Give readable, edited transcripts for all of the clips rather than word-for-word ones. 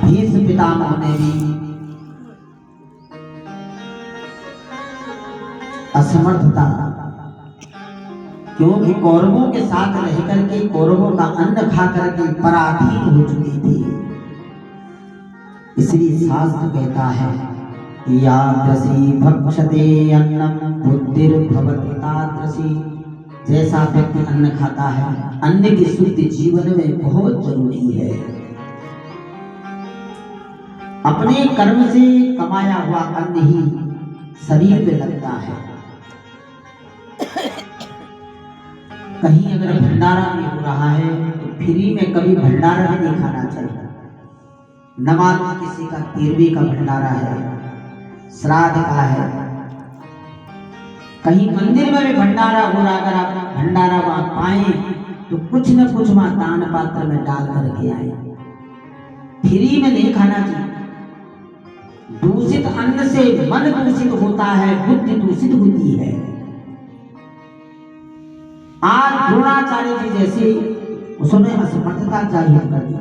भीष्म पितामह ने भी असमर्थता, क्योंकि कौरवों के साथ रहकर के कौरवों का अन्न खा करके पराधीन हो चुके थे। इसलिए शास्त्र कहता है यादृशी भक्षते अन्नम बुद्धिर्भवति तादृशी। जैसा व्यक्ति अन्न खाता है, अन्न की शुद्धि जीवन में बहुत जरूरी है। अपने कर्म से कमाया हुआ अन्न ही शरीर पे लगता है। कहीं अगर भंडारा भी हो रहा है तो फ्री में कभी भंडारा भी नहीं खाना चाहिए। न मालूम किसी का 13वीं का भंडारा है, श्राद्ध का है, कहीं मंदिर में भी भंडारा हो रहा, अगर आप भंडारा वहां पाए तो कुछ न कुछ वहां दान पात्र में डाल करके आए। फ्री में नहीं खाना चाहिए। दूषित अन्न से मन दूषित होता है, बुद्धि दूषित होती है। आज द्रोणाचार्य जी जैसे उसने असमर्थता जाहिर कर दी।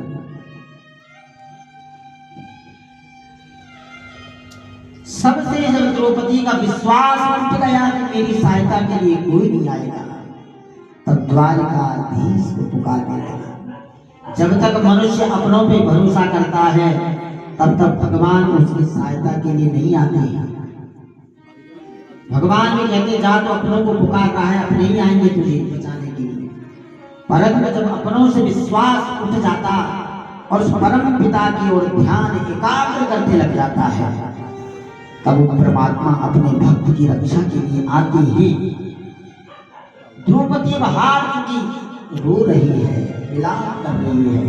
सबसे जब द्रौपदी का विश्वास उठ गया कि मेरी सहायता के लिए कोई नहीं आएगा, तब द्वारिकाधीश को पुकारने लगा। जब तक मनुष्य अपनों पे भरोसा करता है तब तक भगवान उसकी सहायता के लिए नहीं आते हैं। भगवान भी कहते जा तो अपनों को पुकार रहा है, अपने ही आएंगे तुझे बचाने के लिए। परंतु जब अपनों से विश्वास उठ जाता और उस परम पिता की ओर ध्यान एकाग्र करने लग जाता है, तब वो परमात्मा अपने भक्त की रक्षा के लिए आते हैं। द्रौपदी अब हार चुकी, रो रही है, विलाप कर रही है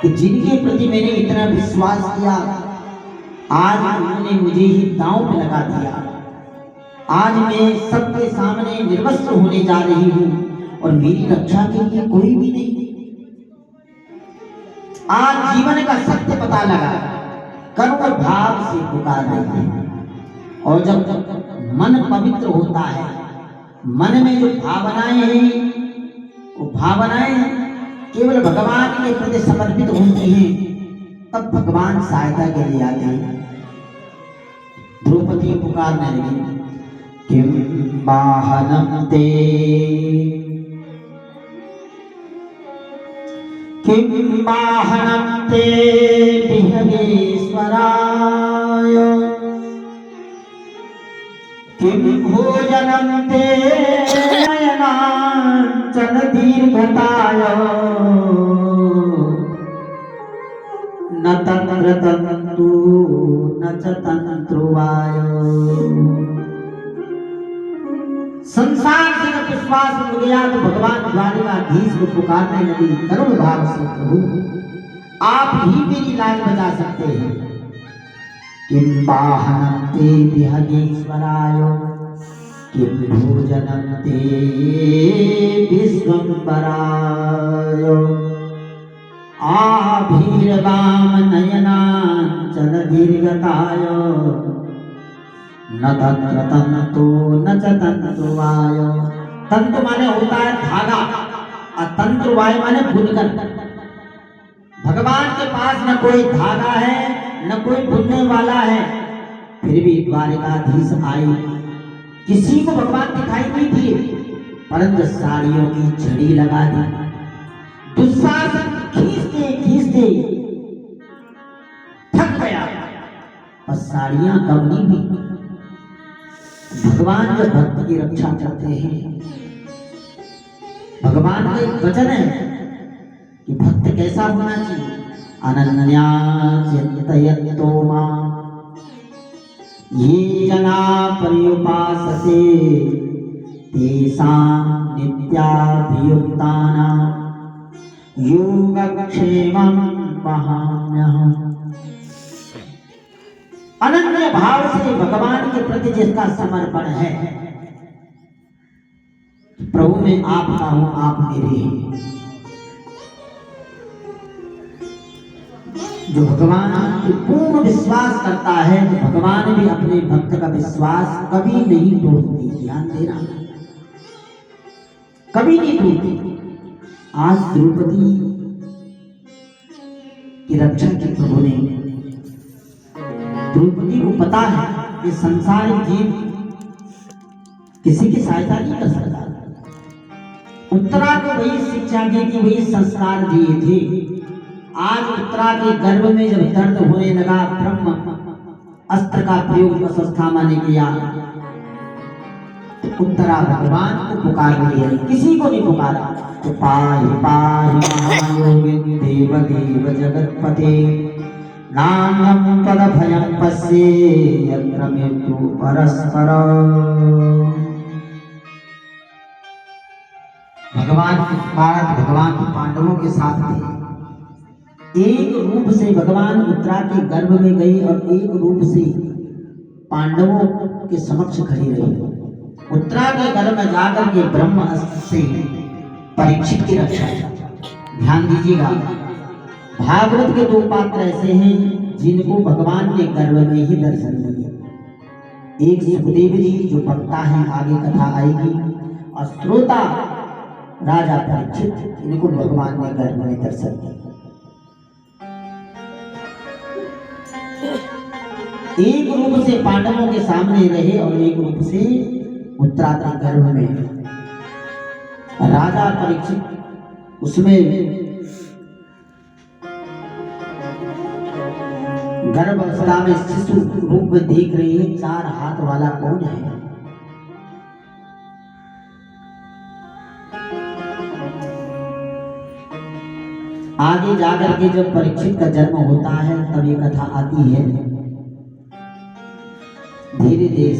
कि जिनके प्रति मैंने इतना विश्वास किया, आज उन्होंने मुझे ही दांव पे लगा दिया। आज मैं सबके सामने निर्वस्त्र होने जा रही हूं और मेरी रक्षा के लिए कोई भी नहीं। आज जीवन का सत्य पता लगा, करुण भाव से पुकार रही है। और जब मन पवित्र होता है, मन में जो भावनाएं हैं वो भावनाएं केवल भगवान के प्रति समर्पित होती हैं, तब भगवान सहायता के लिए आते हैं। द्रौपदी पुकारने लगी किम वाहनम ते किम वाहनम ते विहगेश्वराय किम भोजनम ते नयनांचल दीर्घताय न तत्र तन्तु न च तंत्रुवाय। संसार से जब विश्वास उठ गया तो भगवान द्वारिकाधीश को पुकारने लगी करुण भाव से, प्रभु आप ही मेरी लाज बचा सकते हैं। किम वाहनम ते विहगेश्वराय किम भोजनम ते विश्वम्भराय आभीरवाम नयनांचल दीर्घताय न तत्र तन्तु न च तंत्रुवाय। तंतु माने होता है धागा और तंत्रुवाय माने बुनकर। भगवान के पास न कोई धागा है न कोई बुनने वाला है, फिर भी द्वारिकाधीश आई। किसी को भगवान दिखाई नहीं दिए, परंतु साड़ियों की झड़ी लगा दी। दुशासन खींचते खींचते थक गया, और साड़ियां कम नहीं हुई। भगवान जब भक्त की रक्षा करते हैं, भगवान का एक वचन है कि भक्त कैसा होना चाहिए, अनन्या चिंतयन्तो मां ये जना पर्युपासते तेषां नित्याभियुक्तानां योगक्षेमं वहाम्यहम्। अनन्य भाव से भगवान के प्रति जिसका समर्पण है, प्रभु मैं आपका हूं, आप मेरे हैं। जो भगवान पे पूर्ण विश्वास करता है तो भगवान भी अपने भक्त का विश्वास कभी नहीं तोड़ती। ध्यान देना, कभी नहीं तोड़ती। आज द्रौपदी की रक्षा की प्रभु ने। द्रौपदी को पता है कि संसारिक जीव किसी की सहायता नहीं कर सकता। उत्तरा को वही शिक्षा दी थी, वही संस्कार दिए थे। आज उत्तरा के गर्भ में जब दर्द होने लगा, ब्रह्म अस्त्र का प्रयोग अश्वत्थामा ने किया, तो उत्तरा भगवान को पुकार रही है, किसी को नहीं पुकारा। तो पाहि पाहि महायोगिन देव देव जगतपते नान्यं पद भयं पश्ये यत्र मृत्यु परस्पर। भगवान की बात भगवान पांडवों के साथ थी। एक रूप से भगवान उत्तरा के गर्भ में गई और एक रूप से पांडवों के समक्ष खड़ी रही। उत्तरा के गर्भ में जाकर के ब्रह्म अस्त्र से परीक्षित की रक्षा। ध्यान दीजिएगा, भागवत के दो पात्र ऐसे हैं जिनको भगवान ने गर्भ में ही दर्शन दिए। एक सुखदेव जी जो वक्ता है, आगे कथा आएगी, और श्रोता राजा परीक्षित, इनको भगवान ने गर्भ में दर्शन दिया। एक रूप से पांडवों के सामने रहे और एक रूप से उत्तरा के गर्भ में। राजा परीक्षित उसमें गर्भ अवस्था में शिशु रूप में देख रही है, 4 हाथ वाला कौन है। आगे जाकर के जब परीक्षित का जन्म होता है तब ये कथा आती है। धीरे धीरे